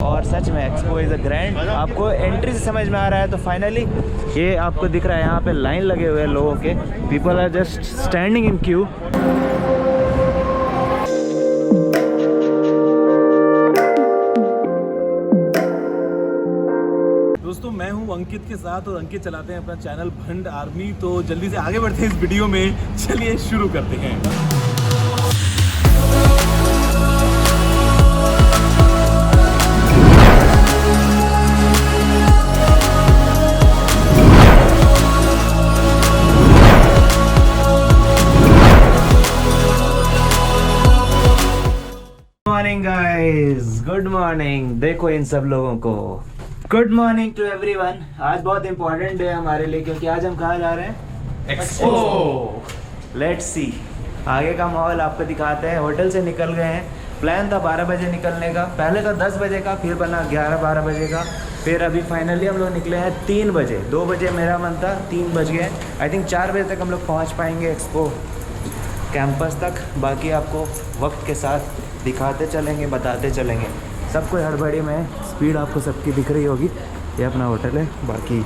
और सच में expo is a grand. आपको एंट्री से समझ में आ रहा है तो फाइनली ये आपको दिख रहा है, यहाँ पे लाइन लगे हुए हैं लोगों के। People are just standing in queue. दोस्तों मैं हूं अंकित के साथ और अंकित चलाते हैं अपना चैनल भंड आर्मी। तो जल्दी से आगे बढ़ते हैं इस वीडियो में, चलिए शुरू करते हैं। Morning guys, good morning. देखो इन सब लोगों को गुड मॉर्निंग टू एवरीवन। आज बहुत इंपॉर्टेंट डे है हमारे लिए, क्योंकि आज हम कहाँ जा रहे हैं? एक्सपो। Let's see. आगे का माहौल आपको दिखाते हैं। होटल से निकल गए हैं। प्लान था 12 बजे निकलने का, पहले था 10 बजे का, फिर बना 11-12 बजे का। फिर अभी फाइनली हम लोग निकले हैं 3 बजे। 2 बजे मेरा मन था, 3 बज गए। आई थिंक 4 बजे तक हम लोग पहुँच पाएंगे एक्सपो कैंपस तक। बाकी आपको वक्त के साथ दिखाते चलेंगे, बताते चलेंगे। सब कोई हड़बड़ी में, स्पीड आपको सबकी दिख रही होगी। ये अपना होटल है, बाकी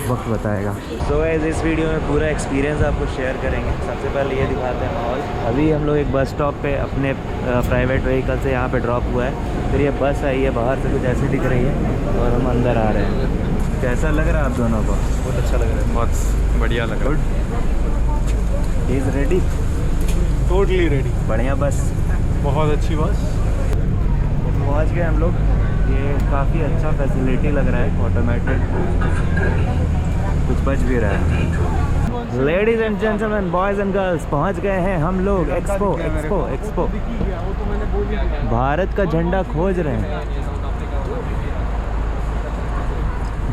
वक्त बताएगा। सो इस वीडियो में पूरा एक्सपीरियंस आपको शेयर करेंगे। सबसे पहले ये दिखाते हैं माहौल। अभी हम लोग एक बस स्टॉप पे अपने प्राइवेट व्हीकल से यहाँ पे ड्रॉप हुआ है। फिर ये बस आई है, बाहर से कुछ ऐसी दिख रही है और हम अंदर आ रहे हैं। कैसा लग रहा है आप दोनों को? बहुत अच्छा लग रहा है, बहुत बढ़िया लग रहा है। He is ready, totally ready. बढ़िया बस, बहुत अच्छी बस। पहुँच गए हम लोग। ये काफ़ी अच्छा फैसिलिटी लग रहा है, ऑटोमेटिक कुछ बच भी रहा है। Ladies and gentleman, boys and girls, पहुँच गए हैं हम लोग एक्सपो। भारत का झंडा खोज रहे हैं।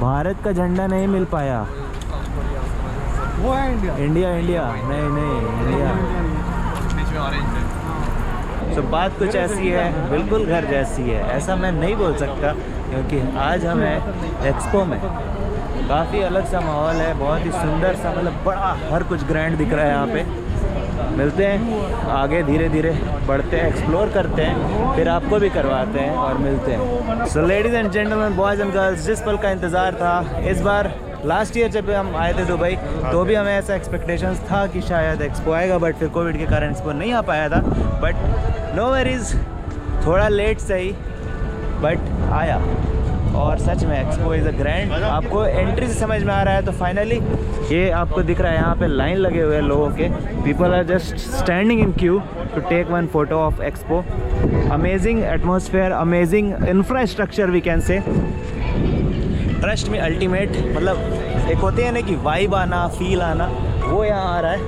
भारत का झंडा नहीं मिल पाया। वो है इंडिया। इंडिया नहीं इंडिया। तो बात कुछ ऐसी है, बिल्कुल घर जैसी है। ऐसा मैं नहीं बोल सकता, क्योंकि आज हम हैं एक्सपो में। काफ़ी अलग सा माहौल है, बहुत ही सुंदर सा, मतलब बड़ा हर कुछ ग्रैंड दिख रहा है यहाँ पे। मिलते हैं आगे, धीरे धीरे बढ़ते हैं, एक्सप्लोर करते हैं, फिर आपको भी करवाते हैं और मिलते हैं। सो ladies and gentleman, boys and girls, जिस पल का इंतज़ार था, इस बार लास्ट ईयर जब हम आए थे दुबई, तो भी हमें ऐसा एक्सपेक्टेशंस था कि शायद एक्सपो आएगा, बट फिर कोविड के कारण एक्सपो नहीं आ पाया था। बट नो वरीज़, थोड़ा लेट सही बट आया। और सच में एक्सपो इज़ अ ग्रैंड। आपको एंट्री से समझ में आ रहा है तो फाइनली ये आपको दिख रहा है, यहाँ पे लाइन लगे हुए हैं लोगों के। People are just standing in queue to take one photo of Expo. Amazing atmosphere, amazing infrastructure we can say. Trust me ultimate, मतलब एक होते हैं ना कि वाइब आना, फील आना, वो यहाँ आ रहा है।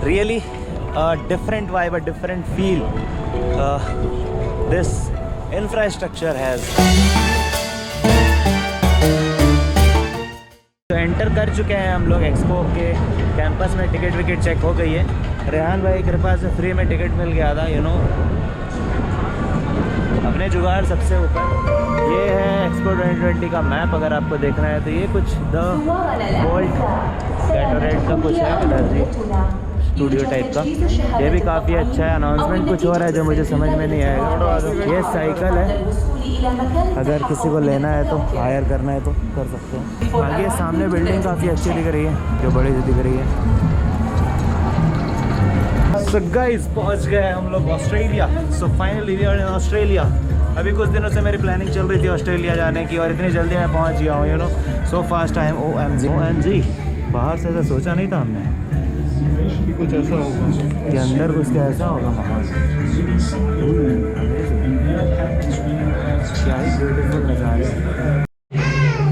Really different vibe, a different feel this infrastructure has. तो एंटर कर चुके हैं हम लोग एक्सपो के कैंपस में। टिकट विकेट चेक हो गई है। रेहान भाई की कृपा से फ्री में टिकट मिल गया था, यू नो, अपने जुगाड़ सबसे ऊपर। ये है एक्सपो 2020 का मैप। अगर आपको देखना है तो ये कुछ द वोल्ट गैटोरेट का कुछ है, एनर्जी स्टूडियो टाइप का। ये भी काफ़ी अच्छा है। अनाउंसमेंट कुछ हो रहा है जो मुझे समझ में नहीं आएगा। ये साइकिल है, अगर किसी को लेना है तो, हायर करना है तो कर सकते हैं। आगे सामने बिल्डिंग काफ़ी अच्छी दिख रही है, जो बड़ी सी दिख रही है। सो गाइस, पहुंच गए हम लोग Australia. So finally we are in Australia. अभी कुछ दिनों से मेरी प्लानिंग चल रही थी ऑस्ट्रेलिया जाने की, और इतनी जल्दी मैं पहुंच गया हूँ, you know, so fast I am. OMG, बाहर से ऐसा सोचा नहीं था हमने कुछ ऐसा होगा कि अंदर कुछ ऐसा होगा माहौल। क्या ही ब्यूटीफुल नज़ारे।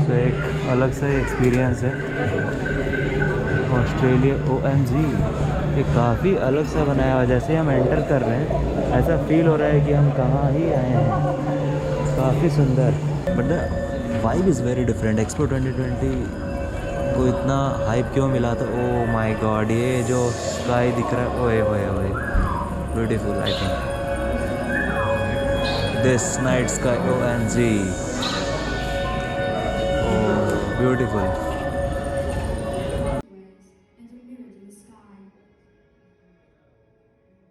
तो एक अलग सा एक्सपीरियंस है ऑस्ट्रेलिया। OMG, ये काफ़ी अलग सा बनाया हुआ। जैसे हम एंटर कर रहे हैं ऐसा फील हो रहा है कि हम कहाँ ही आए हैं। काफ़ी सुंदर, but the vibe is very different. Expo 2020 को इतना हाइप क्यों मिला था? ओ माय गॉड, ये जो स्काई दिख रहा है, ओए ओए ओए, beautiful. I think this night sky, OMG, O beautiful.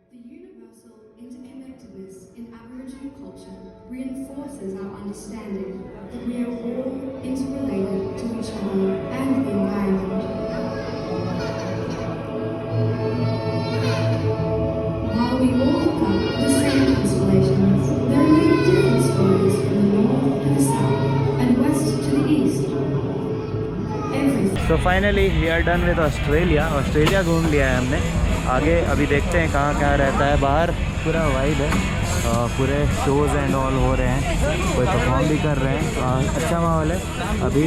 The universal interconnectedness in Aboriginal culture reinforces our understanding that we are all interrelated to each other and the environment. While we all look up the same constellations, there are many different stories from the north to the south and west to the east. Everything. So finally we are done with Australia. Australia घूम लिया है हमने। आगे अभी देखते हैं कहाँ कहाँ रहता है। बाहर पूरा वाइब है, पूरे शोज़ एंड ऑल हो रहे हैं, कोई परफॉर्म भी कर रहे हैं, अच्छा माहौल है। अभी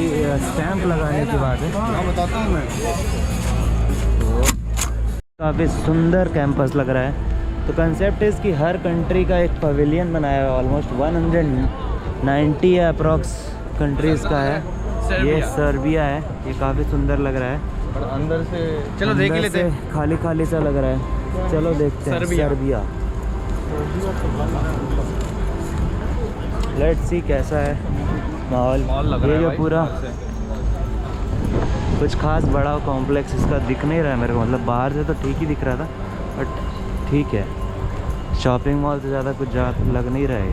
स्टैंप लगाने की बात है। बताता हूँ मैं। तो काफ़ी सुंदर कैंपस लग रहा है। तो कंसेप्ट इज़ कि हर कंट्री का एक पवेलियन बनाया है। ऑलमोस्ट 190 अप्रॉक्स कंट्रीज़ का है। ये सर्बिया है। ये काफ़ी सुंदर लग रहा है। और अंदर से चलो देख ही लेते हैं। खाली खाली सा लग रहा है। चलो देखते हैं सर्बिया। लेट्स सी कैसा है माहौल। ये जो पूरा कुछ खास बड़ा कॉम्प्लेक्स इसका दिख नहीं रहा है मेरे को। मतलब बाहर से तो ठीक ही दिख रहा था, बट ठीक है। शॉपिंग मॉल से ज़्यादा कुछ लग नहीं रहा है।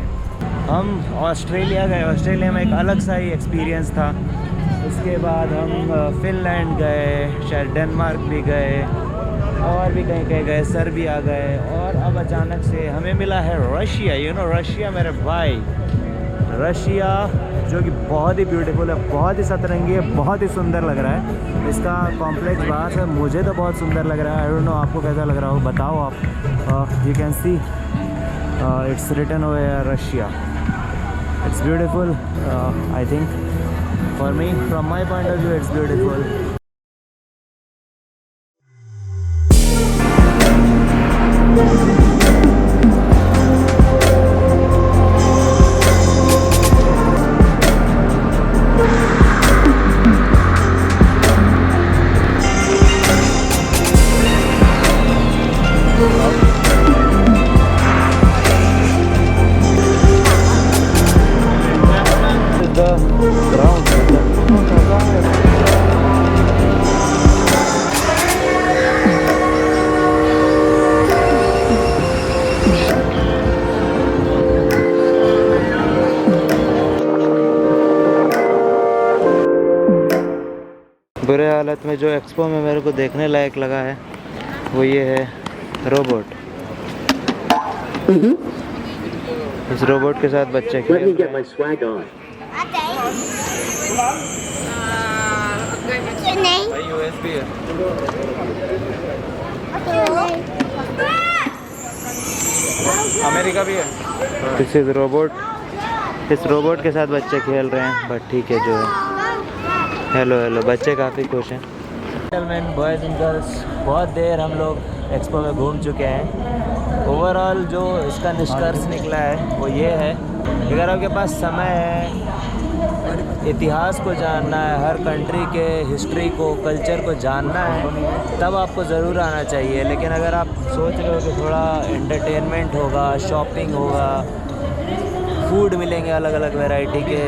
हम ऑस्ट्रेलिया गए। ऑस्ट्रेलिया में एक अलग सा ही एक्सपीरियंस था। उसके बाद हम फिनलैंड गए, शायद डेनमार्क भी गए, और भी कहीं कहीं गए, सर्बिया गए, और अब अचानक से हमें मिला है रशिया। यू नो रशिया मेरे भाई। रशिया जो कि बहुत ही ब्यूटीफुल है, बहुत ही सतरंगी है, बहुत ही सुंदर लग रहा है। इसका कॉम्प्लेक्स बाहर से मुझे तो बहुत सुंदर लग रहा है। आई डोंट नो आपको कैसा लग रहा हो, बताओ आप। You can see it's written over Russia. It's beautiful. I think for me, from my point of view, it's beautiful. The ground. बुरे हालत में जो एक्सपो में मेरे को देखने लायक लगा है वो ये है रोबोट। इस रोबोट के साथ बच्चे खेल रहे हैं। USB है। अमेरिका भी है। इस रोबोट के साथ बच्चे खेल रहे हैं, बट ठीक है जो है। हेलो हेलो, बच्चे काफ़ी खुश हैं। जेंटलमैन, बॉयज़ एंड गर्ल्स, बहुत देर हम लोग एक्सपो में घूम चुके हैं। ओवरऑल जो इसका निष्कर्ष निकला है वो ये है, अगर आपके पास समय है, इतिहास को जानना है, हर कंट्री के हिस्ट्री को, कल्चर को जानना है, तब आपको ज़रूर आना चाहिए। लेकिन अगर आप सोच रहे हो कि थोड़ा एंटरटेनमेंट होगा, शॉपिंग होगा, फूड मिलेंगे अलग अलग वैरायटी के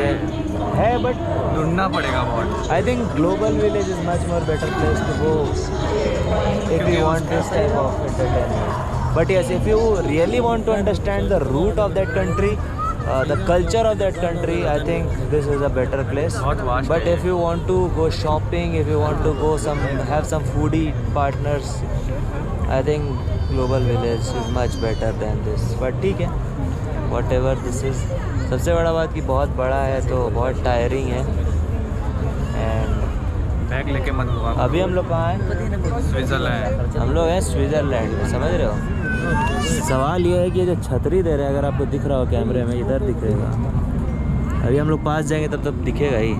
है, बट ढूंढना पड़ेगा बहुत। I think Global Village is much more better place to go if you want this type of entertainment. But yes, if you really want to understand the root of that country, the culture of that country, I think this is a better place. But if you want to go shopping, if you want to go have some foodie partners, I think global village is much better than this. But ठीक है, whatever this is. सबसे बड़ा बात कि बहुत बड़ा है तो बहुत टायरिंग है। एंड बैग लेके मत हुआ। अभी हम लोग कहाँ हैं? स्विट्ज़रलैंड। हम लोग हैं स्विट्ज़रलैंड, समझ रहे हो? सवाल ये है कि जो छतरी दे रहे हैं, अगर आपको दिख रहा हो कैमरे में, इधर दिखेगा। अभी हम लोग पास जाएंगे तब दिखेगा ही।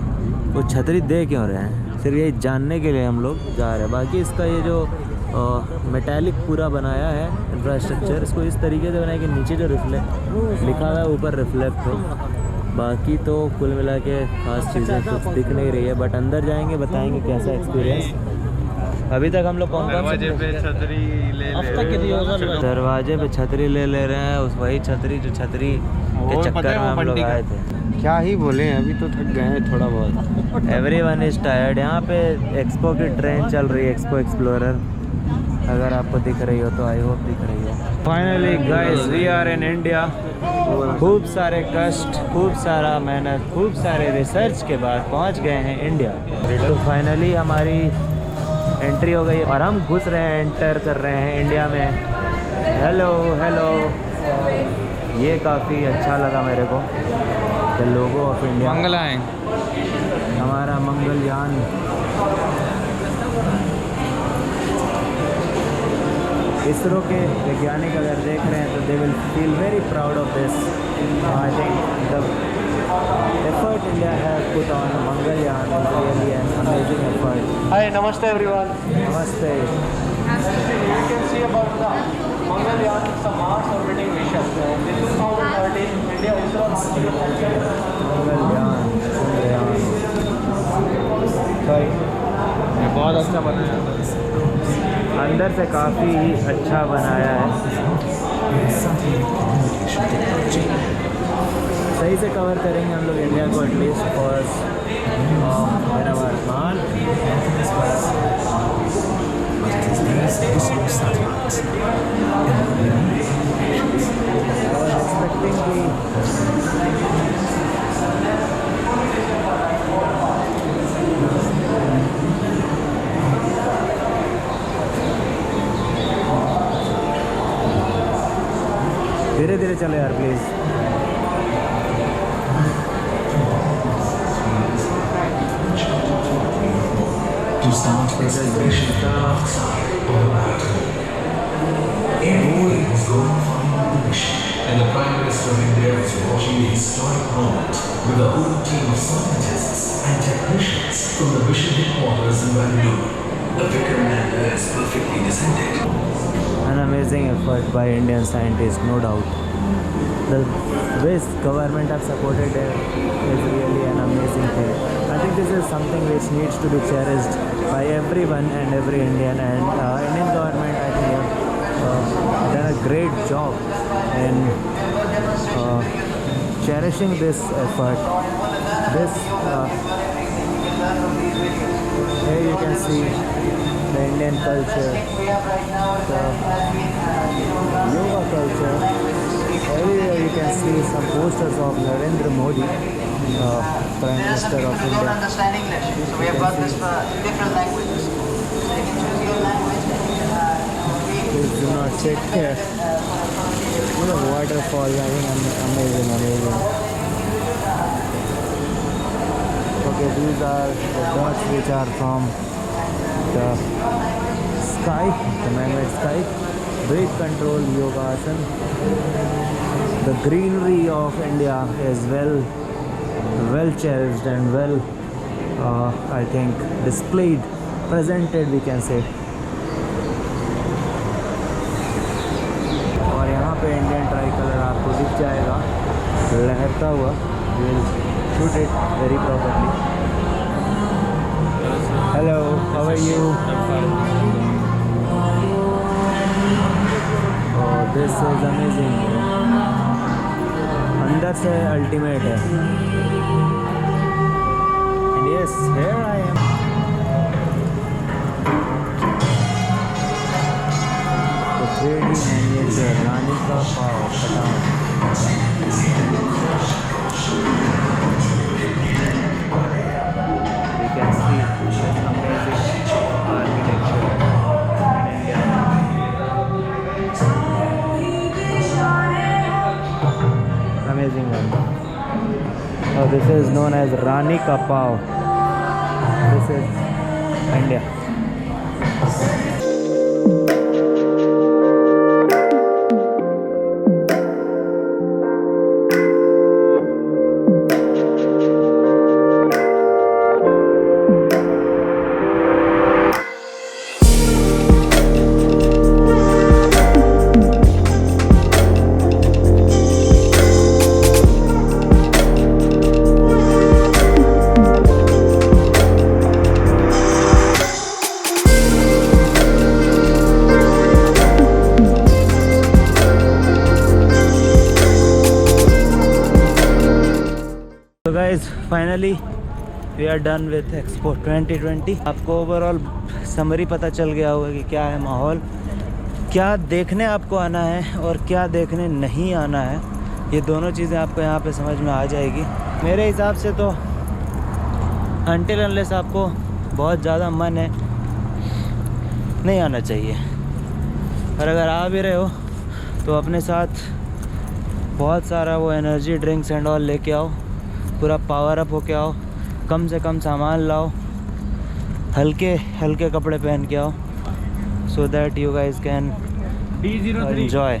वो छतरी दे क्यों रहे हैं, सिर्फ यही जानने के लिए हम लोग जा रहे हैं। बाकी इसका ये जो मेटालिक पूरा बनाया है इंफ्रास्ट्रक्चर, इसको इस तरीके से बनाया कि नीचे जो रिफ्लेक्ट लिखा हुआ है ऊपर रिफ्लेक्ट हो। बाकी तो कुल मिला के खास चीज़ें कुछ दिख नहीं रही है, बट अंदर जाएंगे बताएंगे कैसा एक्सपीरियंस। अभी तक हम लोग दरवाजे पे छतरी ले दरवाजे पे छतरी ले रहे हैं। उस वही छतरी जो छतरी के चक्कर में हम लोग आए थे। क्या ही बोले, अभी तो थक गए हैं थोड़ा बहुत। Everyone is tired. यहाँ पे एक्सपो की ट्रेन चल रही है, एक्सपो एक्सप्लोरर। अगर आपको दिख रही हो तो आई होप दिख रही हो। Finally guys, we are in India. खूब सारे कष्ट, खूब सारा मेहनत, खूब सारे रिसर्च के बाद पहुंच गए हैं इंडिया। तो फाइनली हमारी एंट्री हो गई और हम घुस रहे हैं, एंटर कर रहे हैं इंडिया में। हेलो हेलो, ये काफ़ी अच्छा लगा मेरे को, द लोगो ऑफ इंडिया। मंगलाएं हमारा मंगलयान इसरो के वैज्ञानिक अगर देख रहे हैं तो they will feel very proud of this. I think the effort India have put on Mangalyaan is really an amazing effort. Hi, Namaste everyone. नमस्ते। You can see about the Mangalyaan, it's a Mars orbiting mission. In 2013, India ISRO launched it. Mangalyaan, Mangalyaan. ये बहुत अच्छा बनाया है। अंदर से काफ़ी अच्छा बनाया है, सही से कवर करेंगे हम लोग इंडिया को एटलीस्ट फर्स्ट मेरा वर्तमान। धीरे धीरे चले यार please. To start presentation outside of the battle. Everything was going fine on the mission, and the Prime Minister of India was watching the historic moment with a whole team of scientists and technicians from the mission headquarters in Bangalore. The Vikram lander is perfectly descended. An amazing effort by Indian scientists, no doubt. The way government have supported it is really an amazing thing. I think this is something which needs to be cherished by everyone and every Indian, and Indian government I think have done a great job in cherishing this effort. This here you can see the Indian culture, the yoga culture. Everywhere you can see some posters of Narendra Modi, Prime Minister of don't India. understand English, so we have got this for different languages. So you can choose your language and Please do not sit here. Look at the waterfall, I think amazing, amazing. Okay, these are the dots which are from the sky, the man-made sky. Breath control, yoga asan. The greenery of India is well cherished and well I think displayed, presented we can say. और यहाँ पे Indian try colour आपको दिख जाएगा लहरता हुआ। We'll shoot it very properly. Hello, how are you? Oh, this is amazing. अंदर से ultimate है। And yes, here I am. The 3D miniature रानी का पाव पटान। You can see this amazing architecture in India. Amazing one. So this is known as Rani Ka Pav. This is India. तो guys finally we are done with Expo 2020। आपको overall summary पता चल गया होगा कि क्या है माहौल, क्या देखने आपको आना है और क्या देखने नहीं आना है। ये दोनों चीज़ें आपको यहाँ पे समझ में आ जाएगी। मेरे हिसाब से तो अनटिल अनलेस आपको बहुत ज़्यादा मन है नहीं आना चाहिए, और अगर आ भी रहे हो तो अपने साथ बहुत सारा वो एनर्जी ड्रिंक्स एंड ऑल लेके आओ, पूरा पावर अप होके आओ, कम से कम सामान लाओ, हल्के हल्के कपड़े पहन के आओ, so that you guys can D03 enjoy